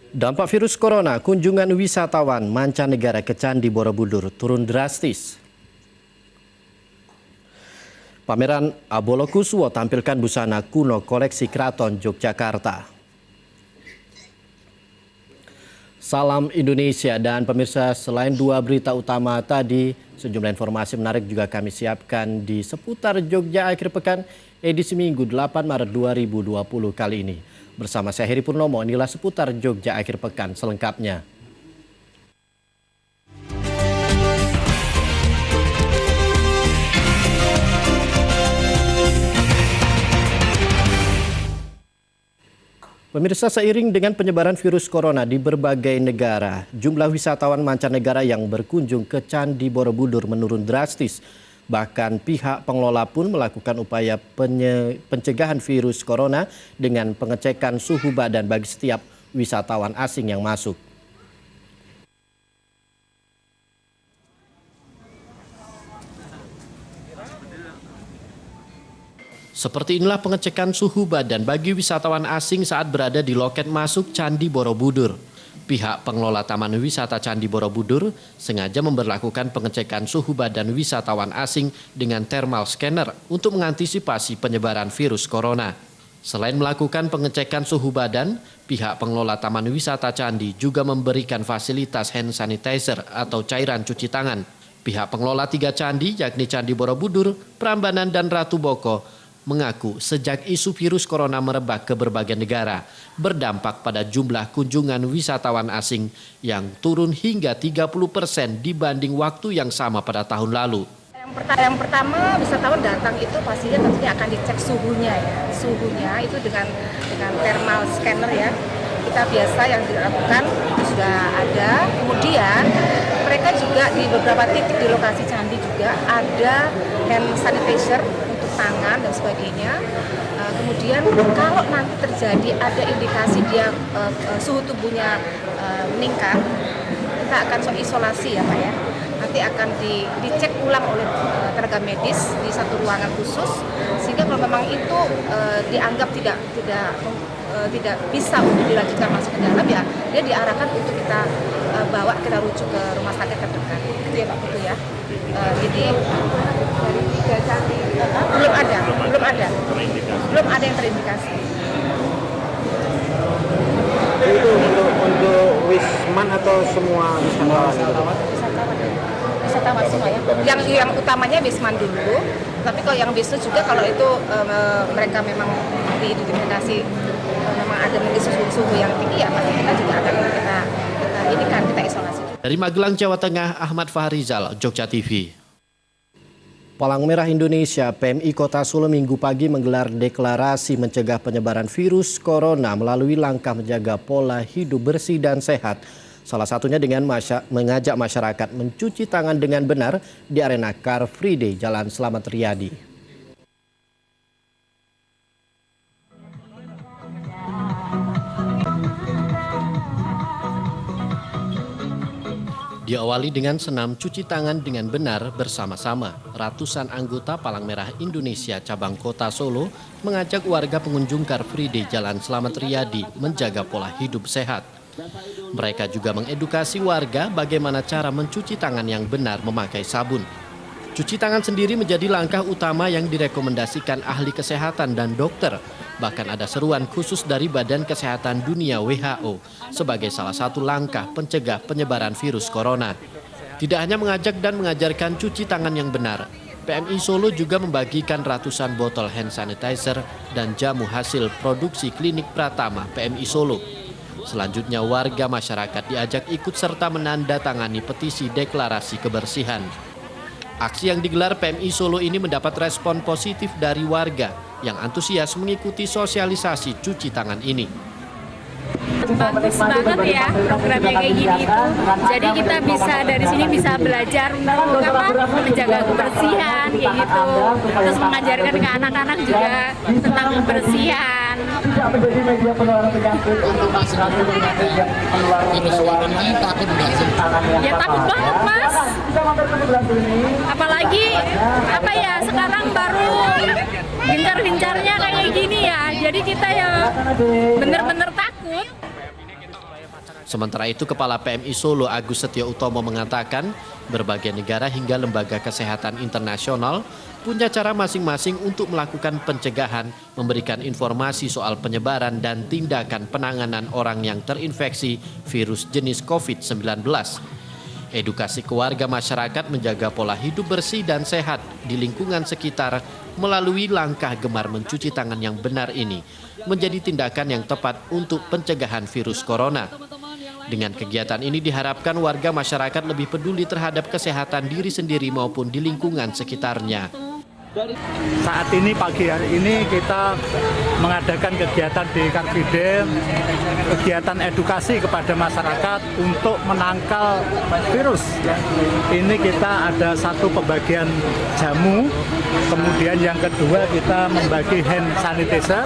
Dampak virus corona, kunjungan wisatawan mancanegara ke Candi Borobudur turun drastis. Pameran Abolokuswo tampilkan busana kuno koleksi Keraton Yogyakarta. Salam Indonesia dan pemirsa, selain dua berita utama tadi, sejumlah informasi menarik juga kami siapkan di seputar Jogja akhir pekan edisi Minggu 8 Maret 2020 kali ini. Bersama saya Heri Purnomo, inilah seputar Jogja akhir pekan selengkapnya. Pemirsa, seiring dengan penyebaran virus corona di berbagai negara, jumlah wisatawan mancanegara yang berkunjung ke Candi Borobudur menurun drastis. Bahkan pihak pengelola pun melakukan upaya pencegahan virus corona dengan pengecekan suhu badan bagi setiap wisatawan asing yang masuk. Seperti inilah pengecekan suhu badan bagi wisatawan asing saat berada di loket masuk Candi Borobudur. Pihak pengelola Taman Wisata Candi Borobudur sengaja memberlakukan pengecekan suhu badan wisatawan asing dengan thermal scanner untuk mengantisipasi penyebaran virus corona. Selain melakukan pengecekan suhu badan, pihak pengelola Taman Wisata Candi juga memberikan fasilitas hand sanitizer atau cairan cuci tangan. Pihak pengelola 3 candi yakni Candi Borobudur, Prambanan, dan Ratu Boko mengaku sejak isu virus corona merebak ke berbagai negara, berdampak pada jumlah kunjungan wisatawan asing yang turun hingga 30% dibanding waktu yang sama pada tahun lalu. Yang pertama, wisatawan datang itu pastinya tentunya akan dicek suhunya ya. Suhunya itu dengan thermal scanner ya. Kita biasa yang dilakukan itu sudah ada. Kemudian mereka juga di beberapa titik di lokasi candi juga ada hand sanitizer untuk tangan dan sebagainya. Kemudian kalau nanti terjadi ada indikasi dia suhu tubuhnya meningkat, kita akan isolasi ya Pak ya. Nanti akan dicek ulang oleh tenaga medis di satu ruangan khusus, sehingga kalau memang itu dianggap tidak bisa untuk dilanjutkan masuk ke dalam ya, dia diarahkan untuk kita bawa, kita rujuk ke rumah sakit terdekat. Itu ya Pak Putu ya. Jadi dari 3 candi belum ada yang terindikasi. Itu untuk wisman atau semua wisatawan? Wisatawan semua ya. Yang utamanya wisman dulu, tapi kalau yang bisnis juga kalau itu mereka memang diidentifikasi memang ada suhu yang tinggi ya, maka kita juga akan kita isolasi. Dari Magelang, Jawa Tengah, Ahmad Fahrizal, Jogja TV. Palang Merah Indonesia PMI Kota Solo Minggu pagi menggelar deklarasi mencegah penyebaran virus corona melalui langkah menjaga pola hidup bersih dan sehat. Salah satunya dengan mengajak masyarakat mencuci tangan dengan benar di arena Car Free Day Jalan Slamet Riyadi. Diawali dengan senam cuci tangan dengan benar bersama-sama, ratusan anggota Palang Merah Indonesia cabang Kota Solo mengajak warga pengunjung Car Free Day Jalan Slamet Riyadi menjaga pola hidup sehat. Mereka juga mengedukasi warga bagaimana cara mencuci tangan yang benar memakai sabun. Cuci tangan sendiri menjadi langkah utama yang direkomendasikan ahli kesehatan dan dokter. Bahkan ada seruan khusus dari Badan Kesehatan Dunia WHO sebagai salah satu langkah pencegah penyebaran virus corona. Tidak hanya mengajak dan mengajarkan cuci tangan yang benar, PMI Solo juga membagikan ratusan botol hand sanitizer dan jamu hasil produksi klinik Pratama PMI Solo. Selanjutnya warga masyarakat diajak ikut serta menandatangani petisi deklarasi kebersihan. Aksi yang digelar PMI Solo ini mendapat respon positif dari warga yang antusias mengikuti sosialisasi cuci tangan ini. Bagus banget ya programnya kayak gini itu. Jadi kita bisa dari sini bisa belajar untuk menjaga kebersihan kayak gitu. Terus mengajarkan ke anak-anak juga tentang kebersihan. Menjadi media penularan penyakit untuk masyarakat ya takut banget Mas. Apalagi apa ya sekarang baru gencar-gencarnya kayak gini ya. Jadi kita ya bener-bener takut. Sementara itu, Kepala PMI Solo Agus Setio Utomo mengatakan berbagai negara hingga lembaga kesehatan internasional punya cara masing-masing untuk melakukan pencegahan, memberikan informasi soal penyebaran dan tindakan penanganan orang yang terinfeksi virus jenis COVID-19. Edukasi keluarga masyarakat menjaga pola hidup bersih dan sehat di lingkungan sekitar melalui langkah gemar mencuci tangan yang benar ini menjadi tindakan yang tepat untuk pencegahan virus corona. Dengan kegiatan ini diharapkan warga masyarakat lebih peduli terhadap kesehatan diri sendiri maupun di lingkungan sekitarnya. Saat ini pagi hari ini kita mengadakan kegiatan di Car Free Day, kegiatan edukasi kepada masyarakat untuk menangkal virus. Ini kita ada satu pembagian jamu, kemudian yang kedua kita membagi hand sanitizer,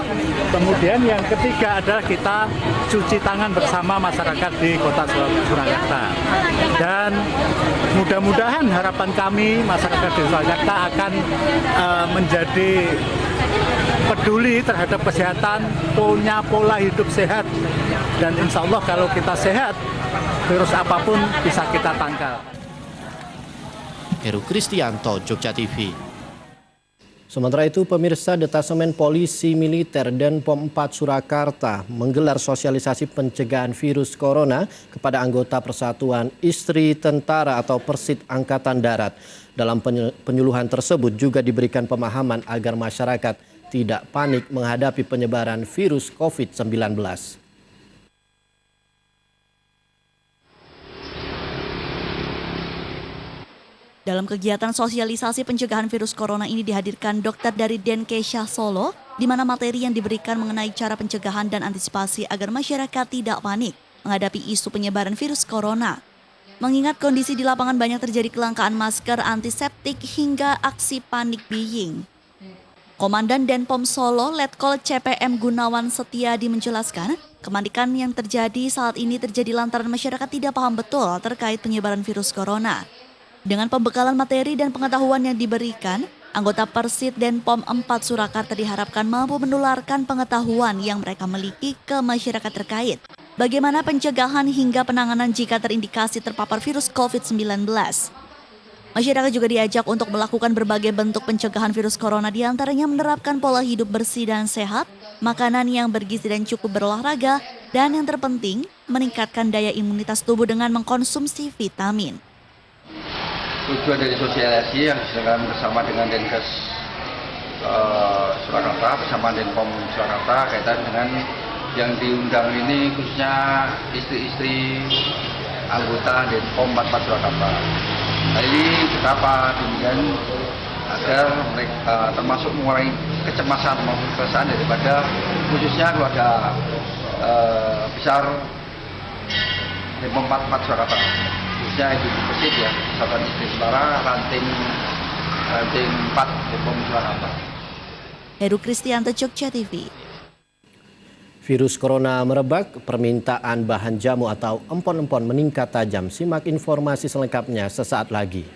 kemudian yang ketiga adalah kita cuci tangan bersama masyarakat di Kota Surakarta. Dan mudah-mudahan harapan kami masyarakat di Surakarta akan menjadi peduli terhadap kesehatan, punya pola hidup sehat, dan insya Allah kalau kita sehat, virus apapun bisa kita tangkal. Heru Kristianto, Jogja TV. Sementara itu, pemirsa, Detasemen Polisi Militer dan POM 4 Surakarta menggelar sosialisasi pencegahan virus corona kepada anggota Persatuan Istri Tentara atau Persit Angkatan Darat. Dalam penyuluhan tersebut juga diberikan pemahaman agar masyarakat tidak panik menghadapi penyebaran virus COVID-19. Dalam kegiatan sosialisasi pencegahan virus corona ini dihadirkan dokter dari Denkesha Solo, di mana materi yang diberikan mengenai cara pencegahan dan antisipasi agar masyarakat tidak panik menghadapi isu penyebaran virus corona. Mengingat kondisi di lapangan banyak terjadi kelangkaan masker, antiseptik, hingga aksi panik buying. Komandan Denpom Solo, Letkol CPM Gunawan Setiadi menjelaskan, kepanikan yang terjadi saat ini terjadi lantaran masyarakat tidak paham betul terkait penyebaran virus corona. Dengan pembekalan materi dan pengetahuan yang diberikan, anggota Persit Denpom 4 Surakarta diharapkan mampu menularkan pengetahuan yang mereka miliki ke masyarakat terkait. Bagaimana pencegahan hingga penanganan jika terindikasi terpapar virus COVID-19. Masyarakat juga diajak untuk melakukan berbagai bentuk pencegahan virus corona, diantaranya menerapkan pola hidup bersih dan sehat, makanan yang bergizi dan cukup berolahraga, dan yang terpenting, meningkatkan daya imunitas tubuh dengan mengkonsumsi vitamin. Tujuan dari sosialisasi yang dilakukan bersama dengan Denkes Surakarta, bersama Denpom Surakarta, kaitan dengan yang diundang ini khususnya istri-istri anggota Denpom 4 Surakarta. Hari ini betapa demikian agar mereka termasuk mengurangi kecemasan maupun keresahan daripada khususnya keluarga besar Denpom 4 Surakarta, khususnya Ibu Persit ya, Persatuan Istri Tentara ranting 4 Denpom Surakarta. Heru Kristianto, Jogja TV. Virus corona merebak, permintaan bahan jamu atau empon-empon meningkat tajam. Simak informasi selengkapnya sesaat lagi.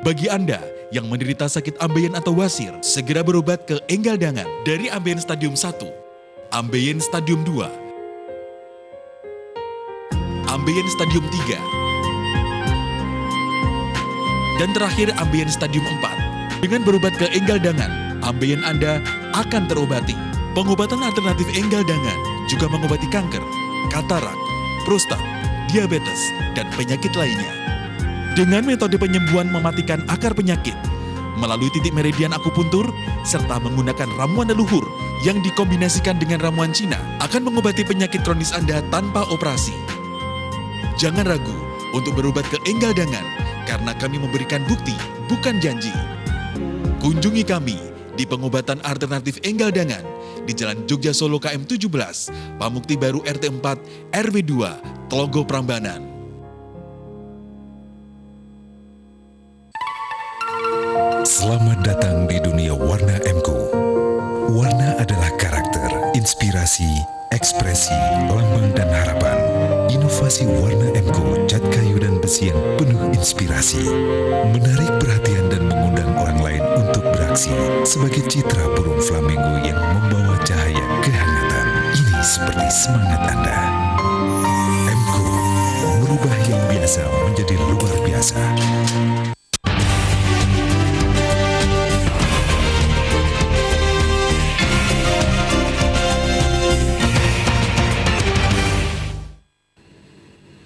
Bagi Anda yang menderita sakit ambeien atau wasir, segera berobat ke Enggal Dangan dari ambeien stadium 1, ambeien stadium 2, ambeien stadium 3, dan terakhir ambeien stadium 4. Dengan berobat ke Enggal Dangan, ambeien Anda akan terobati. Pengobatan alternatif Enggal Dangan juga mengobati kanker, katarak, prostat, diabetes, dan penyakit lainnya. Dengan metode penyembuhan mematikan akar penyakit, melalui titik meridian akupuntur, serta menggunakan ramuan leluhur yang dikombinasikan dengan ramuan Cina, akan mengobati penyakit kronis Anda tanpa operasi. Jangan ragu untuk berobat ke Enggal Dangan, karena kami memberikan bukti, bukan janji. Kunjungi kami di pengobatan alternatif Enggal Dangan di Jalan Jogja Solo KM 17, Pamukti Baru RT 4, RW 2, Tlogo Prambanan. Selamat datang di dunia warna M.Ku. Warna adalah karakter, inspirasi, ekspresi, lambang dan harapan. Inovasi Inovasi warna MCO cat kayu dan besi yang penuh inspirasi, menarik perhatian dan mengundang orang lain untuk beraksi sebagai citra burung flamingo yang membawa cahaya kehangatan. Ini seperti semangat Anda. MCO merubah yang biasa menjadi luar biasa.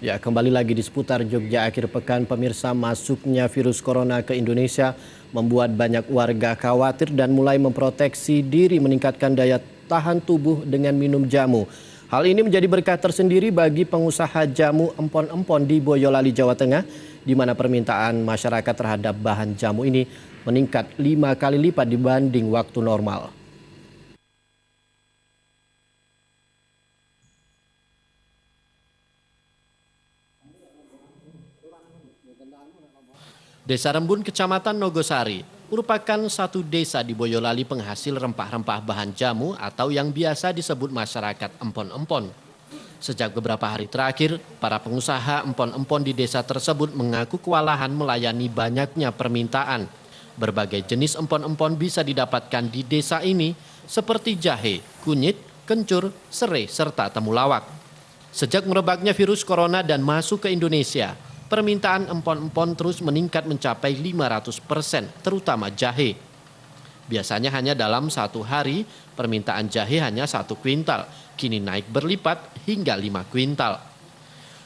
Ya, kembali lagi di seputar Jogja akhir pekan, pemirsa, masuknya virus corona ke Indonesia membuat banyak warga khawatir dan mulai memproteksi diri meningkatkan daya tahan tubuh dengan minum jamu. Hal ini menjadi berkah tersendiri bagi pengusaha jamu empon-empon di Boyolali, Jawa Tengah, di mana permintaan masyarakat terhadap bahan jamu ini meningkat 5 kali lipat dibanding waktu normal. Desa Rembun, Kecamatan Nogosari, merupakan satu desa di Boyolali penghasil rempah-rempah bahan jamu atau yang biasa disebut masyarakat empon-empon. Sejak beberapa hari terakhir, para pengusaha empon-empon di desa tersebut mengaku kewalahan melayani banyaknya permintaan. Berbagai jenis empon-empon bisa didapatkan di desa ini seperti jahe, kunyit, kencur, serai, serta temulawak. Sejak merebaknya virus corona dan masuk ke Indonesia, permintaan empon-empon terus meningkat mencapai 500%, terutama jahe. Biasanya hanya dalam satu hari, permintaan jahe hanya 1 kuintal, kini naik berlipat hingga 5 kuintal.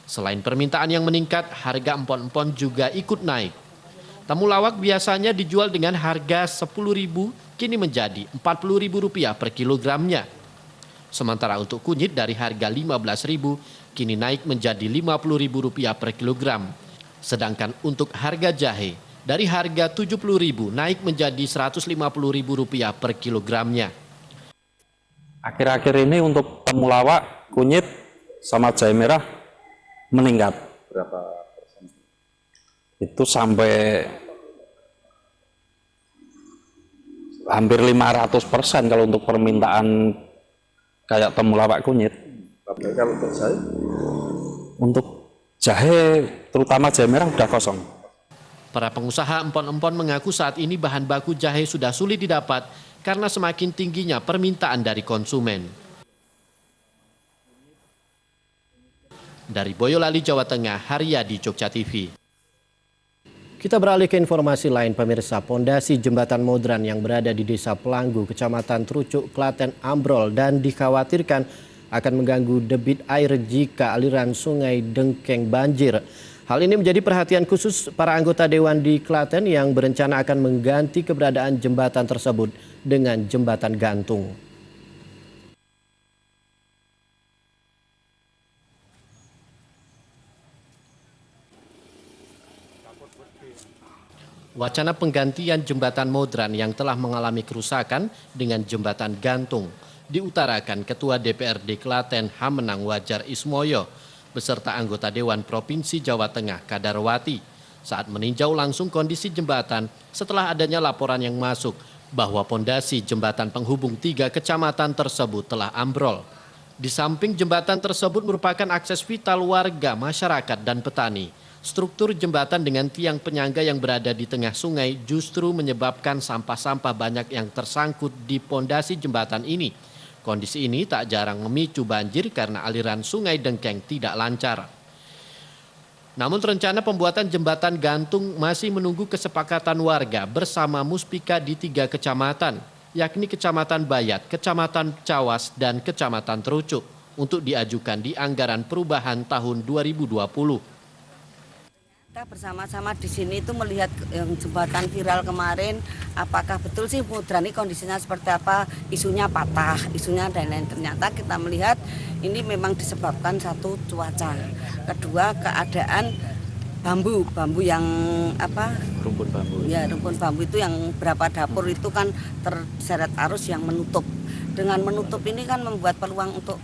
Selain permintaan yang meningkat, harga empon-empon juga ikut naik. Temulawak biasanya dijual dengan harga Rp10.000, kini menjadi Rp40.000 per kilogramnya. Sementara untuk kunyit dari harga Rp15.000, kini naik menjadi Rp50.000 per kilogram. Sedangkan untuk harga jahe dari harga Rp70.000 naik menjadi Rp150.000 per kilogramnya. Akhir-akhir ini untuk temulawak, kunyit, sama jahe merah meningkat. Berapa persen? Itu sampai hampir 500% kalau untuk permintaan kayak temulawak, kunyit. Kalau untuk jahe? Untuk jahe, terutama jahe merah, udah kosong. Para pengusaha empon-empon mengaku saat ini bahan baku jahe sudah sulit didapat karena semakin tingginya permintaan dari konsumen. Dari Boyolali, Jawa Tengah, Haryadi, Jogja TV. Kita beralih ke informasi lain, pemirsa. Pondasi jembatan Modran yang berada di Desa Pelanggu, Kecamatan Trucuk, Klaten ambrol dan dikhawatirkan akan mengganggu debit air jika aliran sungai Dengkeng banjir. Hal ini menjadi perhatian khusus para anggota Dewan di Klaten yang berencana akan mengganti keberadaan jembatan tersebut dengan jembatan gantung. Wacana penggantian jembatan Modran yang telah mengalami kerusakan dengan jembatan gantung diutarakan Ketua DPRD Klaten Hamenang Wajar Ismoyo beserta anggota Dewan Provinsi Jawa Tengah Kadarwati saat meninjau langsung kondisi jembatan setelah adanya laporan yang masuk bahwa pondasi jembatan penghubung 3 kecamatan tersebut telah ambrol. Di samping jembatan tersebut merupakan akses vital warga, masyarakat, dan petani. Struktur jembatan dengan tiang penyangga yang berada di tengah sungai justru menyebabkan sampah-sampah banyak yang tersangkut di pondasi jembatan ini. Kondisi ini tak jarang memicu banjir karena aliran sungai Dengkeng tidak lancar. Namun rencana pembuatan jembatan gantung masih menunggu kesepakatan warga bersama Muspika di 3 kecamatan, yakni Kecamatan Bayat, Kecamatan Cawas, dan Kecamatan Trucuk untuk diajukan di anggaran perubahan tahun 2020. Kita bersama-sama di sini itu melihat jembatan viral kemarin, apakah betul sih Modran ini kondisinya seperti apa, isunya patah, isunya dan lain. Ternyata kita melihat ini memang disebabkan satu cuaca, kedua keadaan bambu yang apa? Rumpun bambu. Ya, rumpun bambu itu yang berapa dapur itu kan terseret arus yang menutup. Dengan menutup ini kan membuat peluang untuk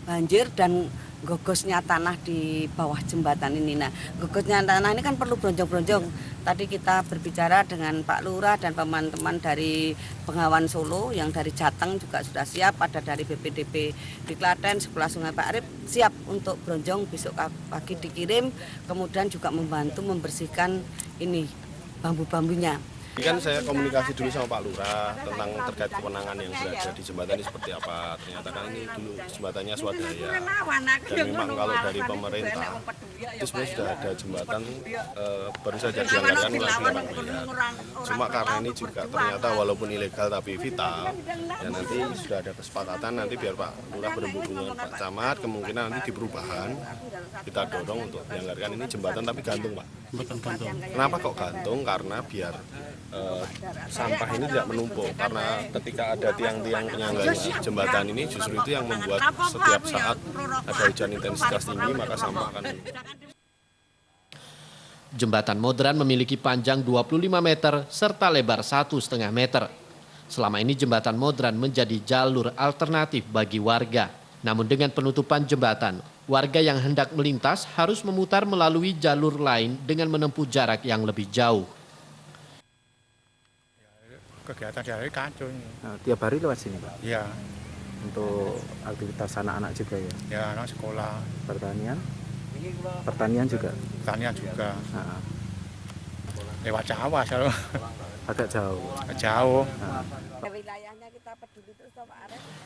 banjir dan gogosnya tanah di bawah jembatan ini. Nah, gogosnya tanah ini kan perlu bronjong-bronjong. Tadi kita berbicara dengan Pak Lurah dan teman-teman dari Bengawan Solo yang dari Jateng juga sudah siap, ada dari BPDB di Klaten sebelah Sungai Pak Arif siap untuk bronjong besok pagi dikirim, kemudian juga membantu membersihkan ini bambu-bambunya. Kan saya komunikasi dulu sama Pak Lurah tentang terkait kewenangan yang berada di jembatan ini seperti apa. Ternyata kan ini dulu jembatannya swadaya. Dan memang kalau dari pemerintah itu sebenarnya sudah ada jembatan baru saja dianggarkan melalui orang miliar. Cuma karena ini juga ternyata walaupun ilegal tapi vital, ya nanti sudah ada kesepakatan nanti biar Pak Lurah berhubungan dengan Pak Camat, kemungkinan nanti di perubahan kita dorong untuk dianggarkan ini jembatan tapi gantung Pak. Kenapa kok gantung? Karena biar sampah ini tidak menumpuk, karena ketika ada tiang-tiang penyangga jembatan ini justru itu yang membuat setiap saat ada hujan intensitas tinggi maka sampah akan menumpuk. Jembatan Modran memiliki panjang 25 meter serta lebar 1,5 meter. Selama ini jembatan Modran menjadi jalur alternatif bagi warga. Namun dengan penutupan jembatan, warga yang hendak melintas harus memutar melalui jalur lain dengan menempuh jarak yang lebih jauh. Kegiatan sehari kacau ini. Nah, tiap hari lewat sini Pak? Iya. Untuk aktivitas anak-anak juga ya? Ya, anak sekolah. Pertanian? Pertanian juga? Pertanian juga. Nah. Lewat Jawa selalu. Agak jauh? Jauh. Nah.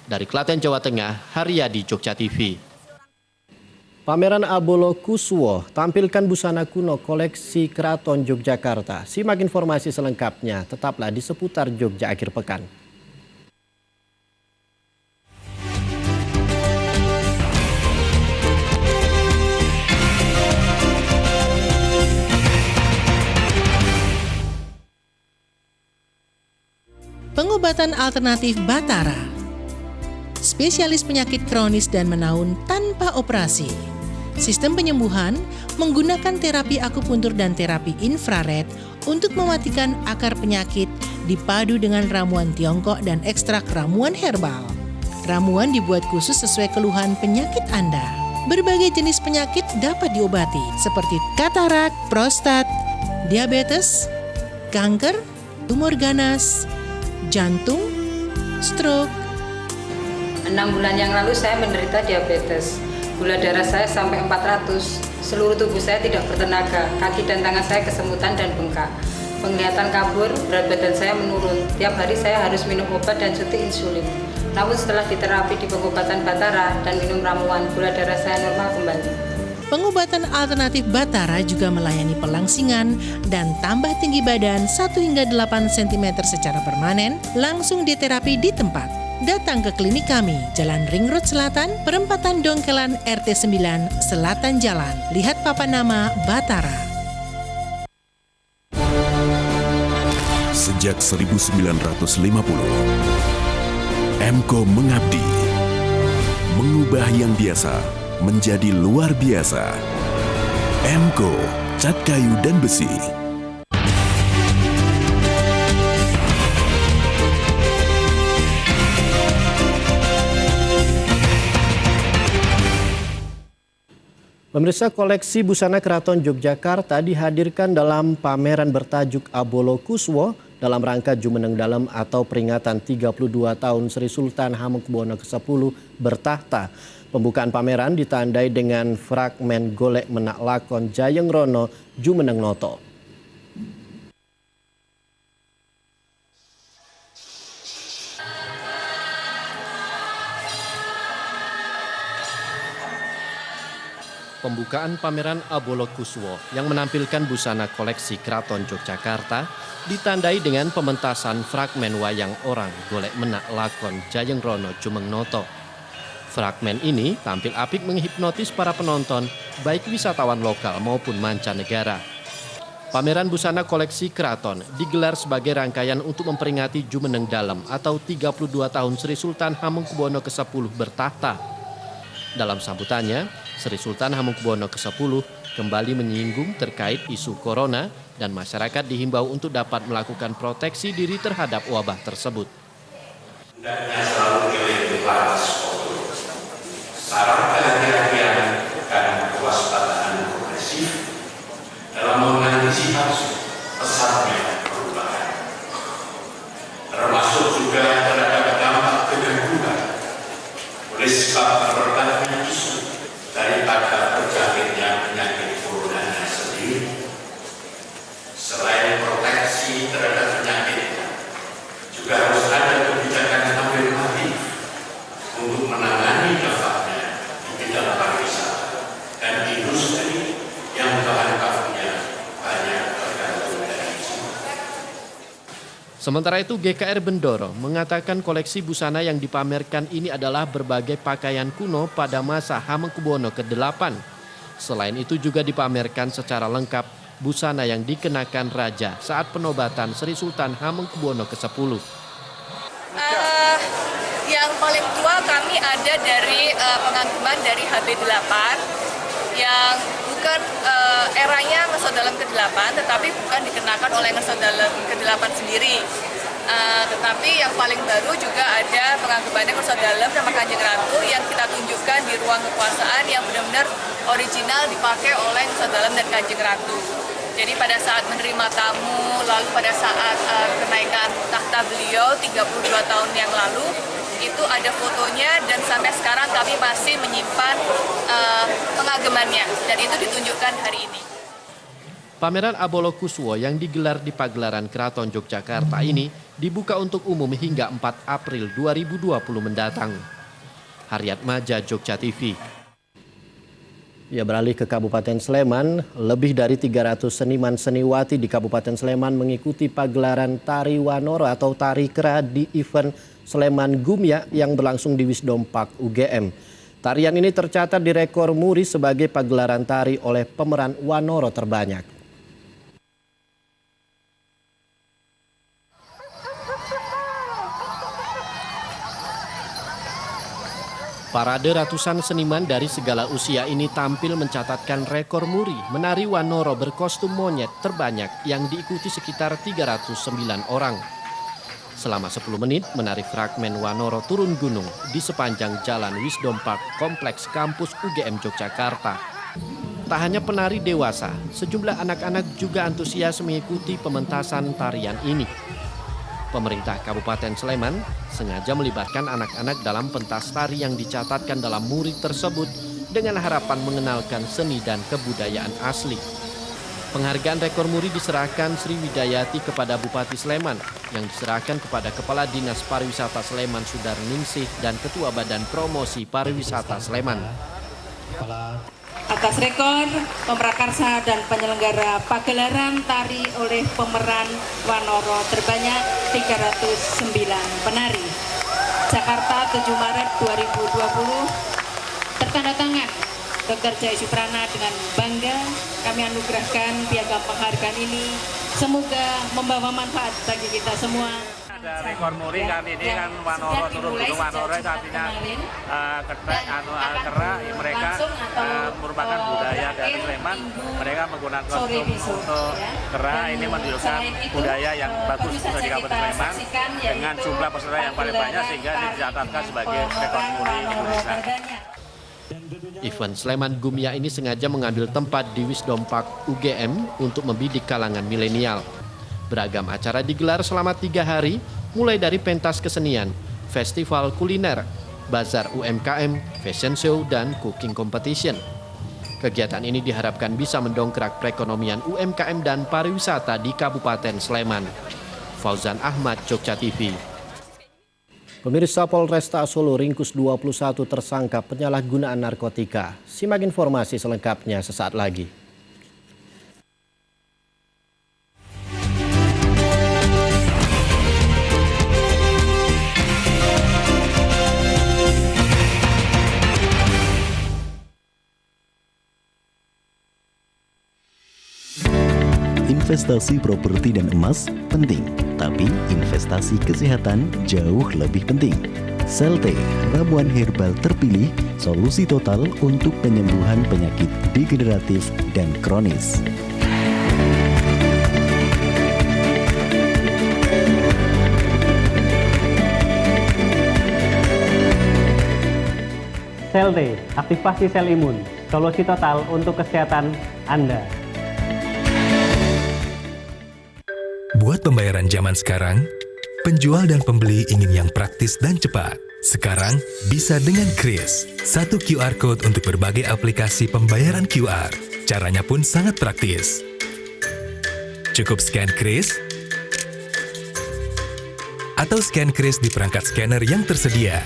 Dari Klaten, Jawa Tengah, Haryadi, Jogja TV. Pameran Abolo Kuswo tampilkan busana kuno koleksi Keraton Yogyakarta. Simak informasi selengkapnya, tetaplah di seputar Jogja akhir pekan. Pengobatan alternatif Batara. Spesialis penyakit kronis dan menaun tanpa operasi. Sistem penyembuhan menggunakan terapi akupuntur dan terapi infrared untuk mematikan akar penyakit dipadu dengan ramuan Tiongkok dan ekstrak ramuan herbal. Ramuan dibuat khusus sesuai keluhan penyakit Anda. Berbagai jenis penyakit dapat diobati seperti katarak, prostat, diabetes, kanker, tumor ganas, jantung, stroke. 6 bulan yang lalu saya menderita diabetes. Gula darah saya sampai 400. Seluruh tubuh saya tidak bertenaga. Kaki dan tangan saya kesemutan dan bengkak. Penglihatan kabur, berat badan saya menurun. Tiap hari saya harus minum obat dan suntik insulin. Namun setelah diterapi di pengobatan Batara dan minum ramuan, gula darah saya normal kembali. Pengobatan alternatif Batara juga melayani pelangsingan dan tambah tinggi badan 1 hingga 8 cm secara permanen, langsung diterapi di tempat. Datang ke klinik kami, Jalan Ring Road Selatan, Perempatan Dongkelan RT 9, Selatan Jalan. Lihat papan nama Batara. Sejak 1950, Emco mengabdi, mengubah yang biasa menjadi luar biasa. Emco, cat kayu dan besi. Pemirsa, koleksi busana Keraton Yogyakarta dihadirkan dalam pameran bertajuk Abolo Kuswo dalam rangka Jumeneng Dalem atau peringatan 32 tahun Sri Sultan Hamengkubuwono ke-10 bertahta. Pembukaan pameran ditandai dengan fragmen golek menak lakon Jayeng Rono Jumeneng Noto. Pembukaan pameran Abolo Kuswo yang menampilkan busana koleksi Keraton Yogyakarta ditandai dengan pementasan fragmen wayang orang golek menak lakon Jayeng Rono Jumeneng Noto. Fragmen ini tampil apik menghipnotis para penonton, baik wisatawan lokal maupun mancanegara. Pameran busana koleksi Keraton digelar sebagai rangkaian untuk memperingati Jumeneng Dalem atau 32 tahun Sri Sultan Hamengkubuwono ke-10 bertahta. Dalam sambutannya, Sri Sultan Hamengkubuwono ke-10 kembali menyinggung terkait isu corona dan masyarakat dihimbau untuk dapat melakukan proteksi diri terhadap wabah tersebut. Hendaknya selalu pilih sarang hati-hatian Sementara itu GKR Bendoro mengatakan koleksi busana yang dipamerkan ini adalah berbagai pakaian kuno pada masa Hamengkubuwono ke-8. Selain itu juga dipamerkan secara lengkap busana yang dikenakan Raja saat penobatan Sri Sultan Hamengkubuwono ke-10. Yang paling tua kami ada dari pengaguman dari HB8 yang bukan eranya Ngeso Dalem ke-8, tetapi bukan dikenakan oleh Ngeso Dalem ke-8 sendiri. Tetapi yang paling baru juga ada pengagumannya Ngeso Dalem sama Kanjeng Ratu yang kita tunjukkan di ruang kekuasaan yang benar-benar original dipakai oleh Ngeso Dalem dan Kanjeng Ratu. Jadi pada saat menerima tamu, lalu pada saat kenaikan takhta beliau 32 tahun yang lalu, itu ada fotonya dan sampai sekarang kami masih menyimpan pengagemannya dan itu ditunjukkan hari ini. Pameran Abolo Kuswo yang digelar di pagelaran Keraton Yogyakarta ini dibuka untuk umum hingga 4 April 2020 mendatang. Haryat Maja, Jogja TV. Ya, beralih ke Kabupaten Sleman, lebih dari 300 seniman seniwati di Kabupaten Sleman mengikuti pagelaran Tari Wanoro atau Tari Kera di event Sleman Gumya yang berlangsung di Wisdom Park UGM. Tarian ini tercatat di rekor muri sebagai pagelaran tari oleh pemeran Wanoro terbanyak. Parade ratusan seniman dari segala usia ini tampil mencatatkan rekor muri menari Wanoro berkostum monyet terbanyak yang diikuti sekitar 309 orang. Selama 10 menit menari fragmen Wanoro turun gunung di sepanjang jalan Wisdom Park Kompleks Kampus UGM Yogyakarta. Tak hanya penari dewasa, sejumlah anak-anak juga antusias mengikuti pementasan tarian ini. Pemerintah Kabupaten Sleman sengaja melibatkan anak-anak dalam pentas tari yang dicatatkan dalam muri tersebut dengan harapan mengenalkan seni dan kebudayaan asli. Penghargaan rekor muri diserahkan Sri Widayati kepada Bupati Sleman yang diserahkan kepada Kepala Dinas Pariwisata Sleman Sudarningsih dan Ketua Badan Promosi Pariwisata Sleman. Atas rekor pemrakarsa dan penyelenggara pagelaran tari oleh pemeran Wanoro terbanyak 309 penari. Jakarta 7 Maret 2020 tertanda tangan Dr. Jai Suprana dengan bangga kami anugerahkan piagam penghargaan ini. Semoga membawa manfaat bagi kita semua. Ada rekor muri kali ini kan Wanoro turun gunung Wanoro artinya kera mereka merupakan budaya dari Sleman. Mereka menggunakan kostum untuk kera ini menunjukkan budaya yang bagus di Kabupaten Sleman dengan jumlah peserta yang paling banyak sehingga dicatatkan sebagai rekor muri Indonesia. Event Sleman Gumya ini sengaja mengambil tempat di Wisdom Park UGM untuk membidik kalangan milenial. Beragam acara digelar selama 3 hari, mulai dari pentas kesenian, festival kuliner, bazar UMKM, fashion show, dan cooking competition. Kegiatan ini diharapkan bisa mendongkrak perekonomian UMKM dan pariwisata di Kabupaten Sleman. Fauzan Ahmad, Jogja TV. Pemirsa, Polresta Solo ringkus 21 tersangka penyalahgunaan narkotika. Simak informasi selengkapnya sesaat lagi. Investasi properti dan emas penting, tapi investasi kesehatan jauh lebih penting. Selte, ramuan herbal terpilih, solusi total untuk penyembuhan penyakit degeneratif dan kronis. Selte, aktivasi sel imun, solusi total untuk kesehatan Anda. Buat pembayaran zaman sekarang, penjual dan pembeli ingin yang praktis dan cepat. Sekarang bisa dengan Kris. Satu QR Code untuk berbagai aplikasi pembayaran QR. Caranya pun sangat praktis. Cukup scan Kris, atau scan Kris di perangkat scanner yang tersedia.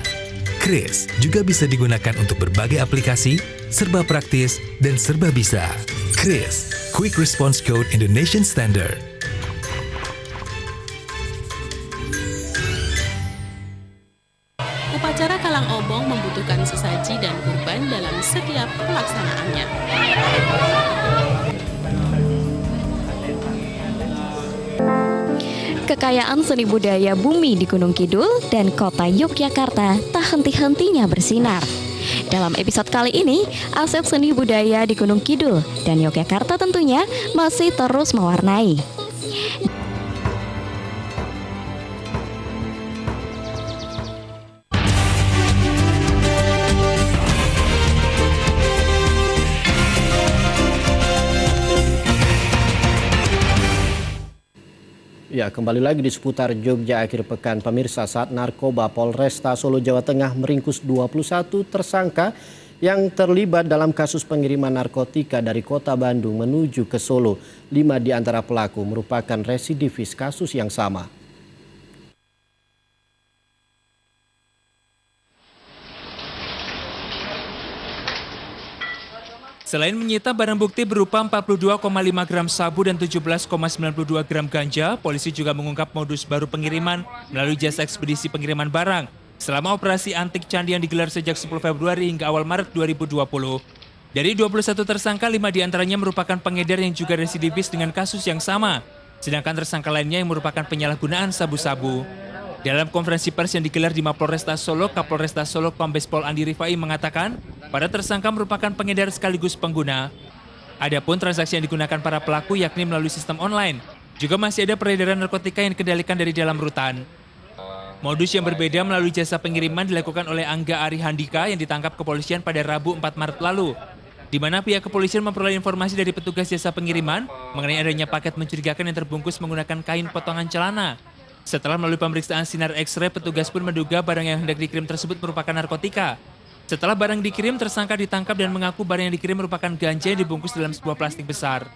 Kris juga bisa digunakan untuk berbagai aplikasi, serba praktis dan serba bisa. Kris, Quick Response Code Indonesian Standard. kekayaan seni budaya bumi di Gunung Kidul dan kota Yogyakarta tak henti-hentinya bersinar. Dalam episode kali ini, aset seni budaya di Gunung Kidul dan Yogyakarta tentunya masih terus mewarnai. Ya, kembali lagi di seputar Jogja akhir pekan. Pemirsa, saat narkoba Polresta Solo Jawa Tengah meringkus 21 tersangka yang terlibat dalam kasus pengiriman narkotika dari kota Bandung menuju ke Solo. 5 di antara pelaku merupakan residivis kasus yang sama. Selain menyita barang bukti berupa 42,5 gram sabu dan 17,92 gram ganja, polisi juga mengungkap modus baru pengiriman melalui jasa ekspedisi pengiriman barang selama operasi antik candi yang digelar sejak 10 Februari hingga awal Maret 2020. Dari 21 tersangka, 5 diantaranya merupakan pengedar yang juga residivis dengan kasus yang sama, sedangkan tersangka lainnya yang merupakan penyalahgunaan sabu-sabu. Dalam konferensi pers yang digelar di Mapolresta Solo, Kapolresta Solo Kombes Pol Andi Rifai mengatakan para tersangka merupakan pengedar sekaligus pengguna. Adapun transaksi yang digunakan para pelaku yakni melalui sistem online. Juga masih ada peredaran narkotika yang dikendalikan dari dalam rutan. Modus yang berbeda melalui jasa pengiriman dilakukan oleh Angga Ari Handika yang ditangkap kepolisian pada Rabu 4 Maret lalu, di mana pihak kepolisian memperoleh informasi dari petugas jasa pengiriman mengenai adanya paket mencurigakan yang terbungkus menggunakan kain potongan celana. Setelah melalui pemeriksaan sinar X-ray, petugas pun menduga barang yang hendak dikirim tersebut merupakan narkotika. Setelah barang dikirim, tersangka ditangkap dan mengaku barang yang dikirim merupakan ganja yang dibungkus dalam sebuah plastik besar.